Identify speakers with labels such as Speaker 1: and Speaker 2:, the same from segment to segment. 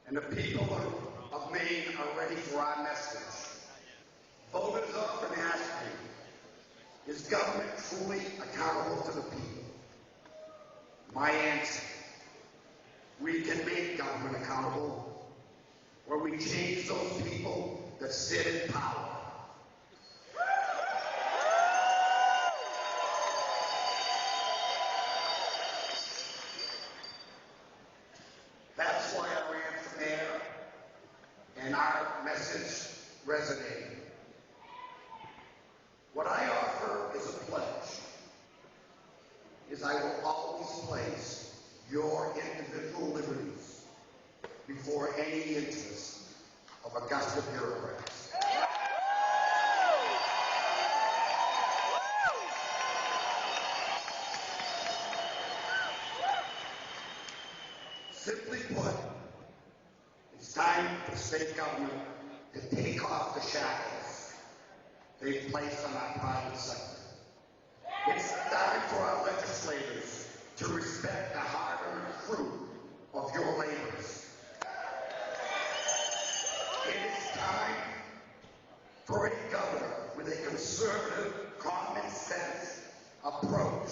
Speaker 1: and the people of Maine are ready for our message. Voters often ask me, is government truly accountable to the people? My answer, we can make government accountable where we change those people that sit in power. That's why I ran for mayor, and our message resonated. What I offer is a pledge, is I will always place your individual liberties before any interest of Augusta bureaucrats. Simply put, it's time for state government to take off the shackles they've placed on our private sector. It's time for our legislators to respect the hard-earned fruit of your labors. It is time for a governor with a conservative, common sense approach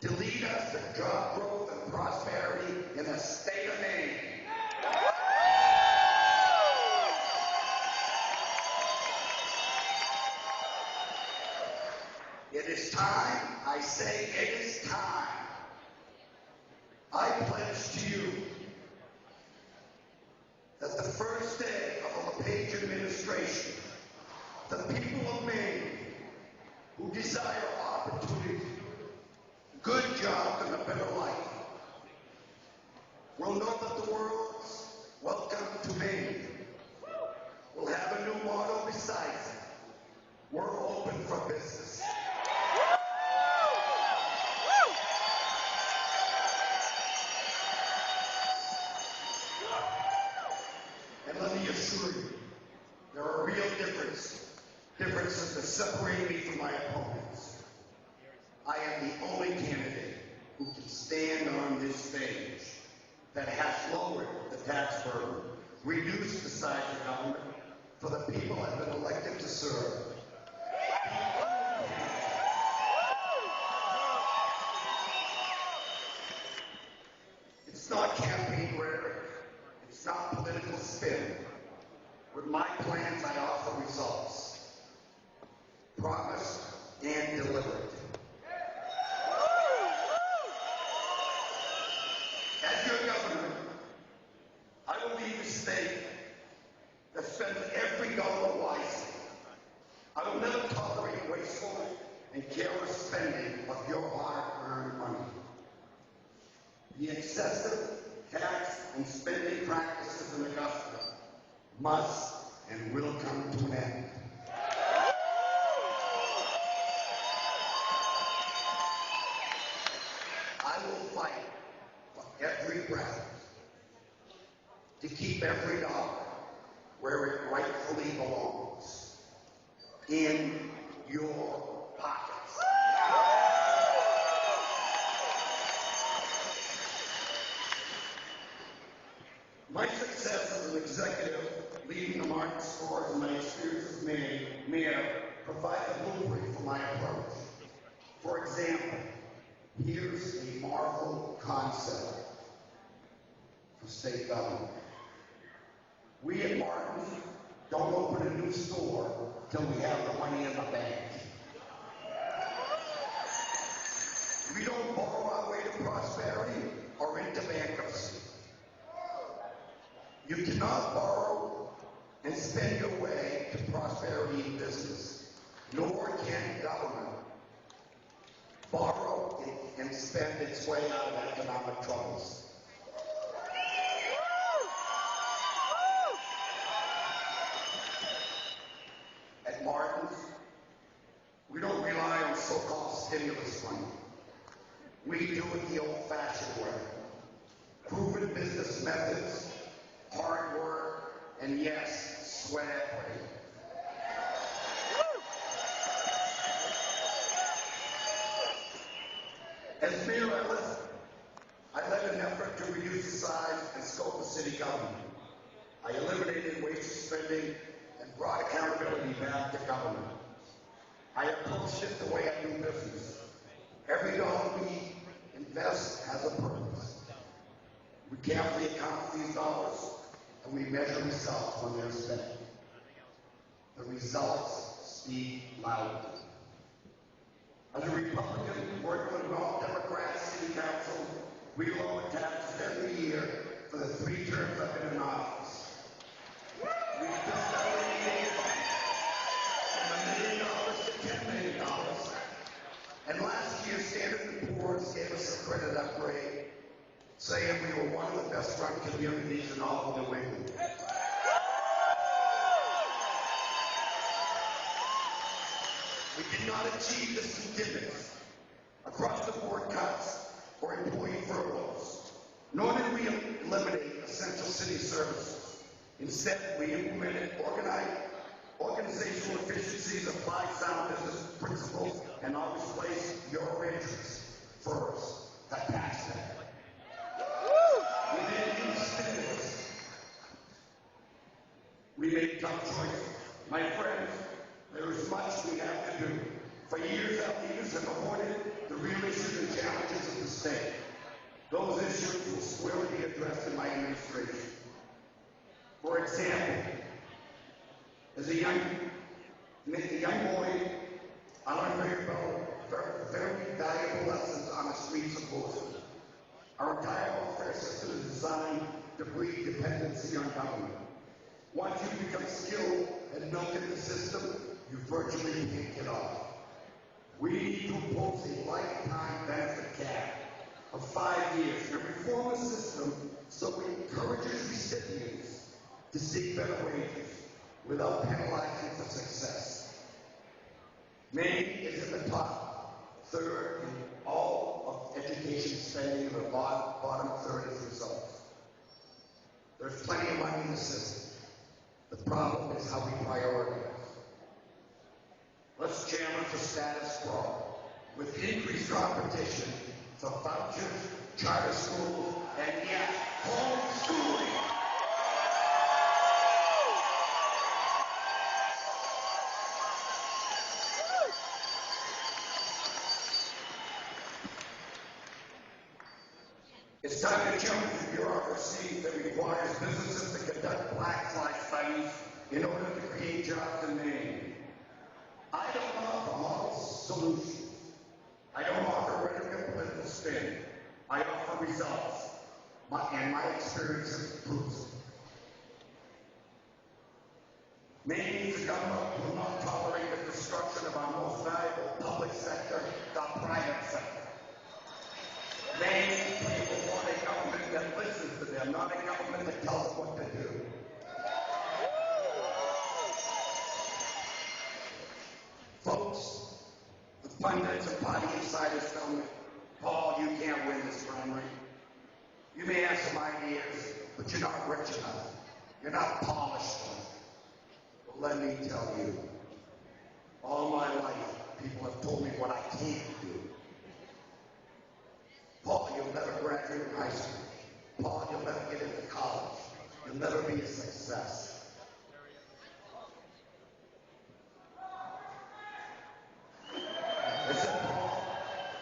Speaker 1: to lead us to job growth and prosperity in the state of Maine. It is time, I say it is time. I pledge to you that the first day of the LePage administration, the people of Maine who desire opportunity, good jobs, and a better life will know that the world's welcome to Maine will have a new motto besides it. We're open for business. And let me assure you, there are real differences that separate me from my opponents. I am the only candidate who can stand on this stage that has lowered the tax burden, reduced the size of government for the people I've been elected to serve. It's not campaign rhetoric. It's not political spin. With my plans, I offer results. Promised and delivered. As your governor, I will lead a state that spends every dollar wisely. I will never tolerate wasteful and careless spending of your hard-earned money. The excessive tax and spending practices in Augusta must and will come to an end. I will fight for every breath to keep every dollar where it rightfully belongs, in your pockets. My success as an executive leading the Martin stores and my experience as mayor provide a blueprint for my approach. For example, here's a Marvel concept for state government. We at Martin don't open a new store till we have the money in the bank. We don't borrow our way to prosperity or into bankruptcy. You cannot borrow and spend your way to prosperity in business, nor can government borrow and spend its way out of economic troubles. At Martin's, we don't rely on so-called stimulus money. We do it the old-fashioned way. Proven business methods, hard work, and yes, sweat equity. As mayor, I led an effort to reduce the size and scope of city city government. I eliminated wasteful spending and brought accountability back to government. I approached it the way I do business. Every dollar we invest has a purpose. We carefully account these dollars and we measure results when they're spent. The results speak loudly. As a Republican working with all Democrats City Council, we lower taxes every year for the 3 terms I've been in office. We just already from $1 million to $10 million. And last year, Standard & Poor's gave us a credit upgrade, saying we were one of the best run communities in all of New England. We did not achieve the statistics across the board cuts or employee furloughs, nor did we eliminate essential city services. Instead, we implemented organizational efficiencies, applied sound business principles, and always placed your interests first, the taxpayer. We didn't use stimulus. We made tough choices. My friends, there is much we have to do. For years, our leaders have avoided the real issues and challenges of the state. Those issues will squarely be addressed in my administration. For example, as a young boy, I learned very valuable lessons on the streets of Boston. Our entire welfare system is designed to breed dependency on government. Once you become skilled and milking the system, you virtually can't get off. We need to impose a lifetime benefit cap of 5 years and reform the system so it encourages recipients to seek better wages without penalizing for success. Maine is in the top third in all of education spending, and the bottom third is results. There's plenty of money in the system. The problem is how we prioritize. Let's challenge the status quo with increased competition for vouchers, charter schools, and yes, homeschooling. It's time to challenge the bureaucracy that requires businesses to conduct black fly studies in order to create jobs in Maine. I don't offer model solutions. I don't offer rhetoric and political spin. I offer results. And my experience proves it. Maine needs a government who will not tolerate the destruction of our most valuable public sector, the private sector. Maine people want a government that listens to them, not a government that tells them what to do. Folks, the pundits and party insiders tell me, Paul, you can't win this primary. You may have some ideas, but you're not rich enough. You're not polished enough. But let me tell you, all my life, people have told me what I can't do. Paul, you'll never graduate from high school. Paul, you'll never get into college. You'll never be a success. I said, Paul,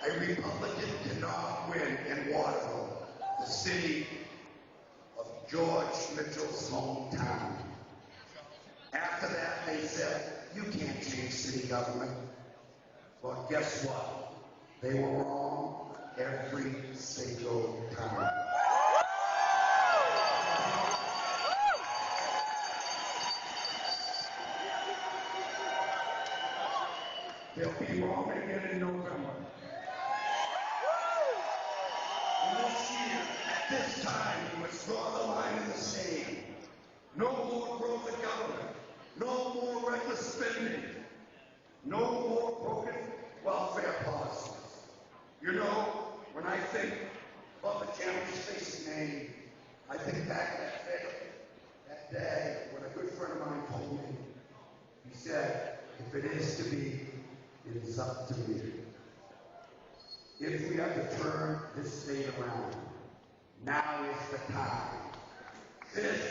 Speaker 1: a Republican cannot win in Waterville, the city of George Mitchell's hometown. After that, they said, you can't change city government. Well, guess what? They were wrong every single time. They'll be wrong again in November. And this year, at this time, we must draw the line in the sand. No more growth of government. No more reckless spending. No more broken welfare policies. You know, when I think about the challenges facing Maine, I think back that day when a good friend of mine told me, he said, if it is to be, it is up to me. If we have to turn this state around, now is the time. This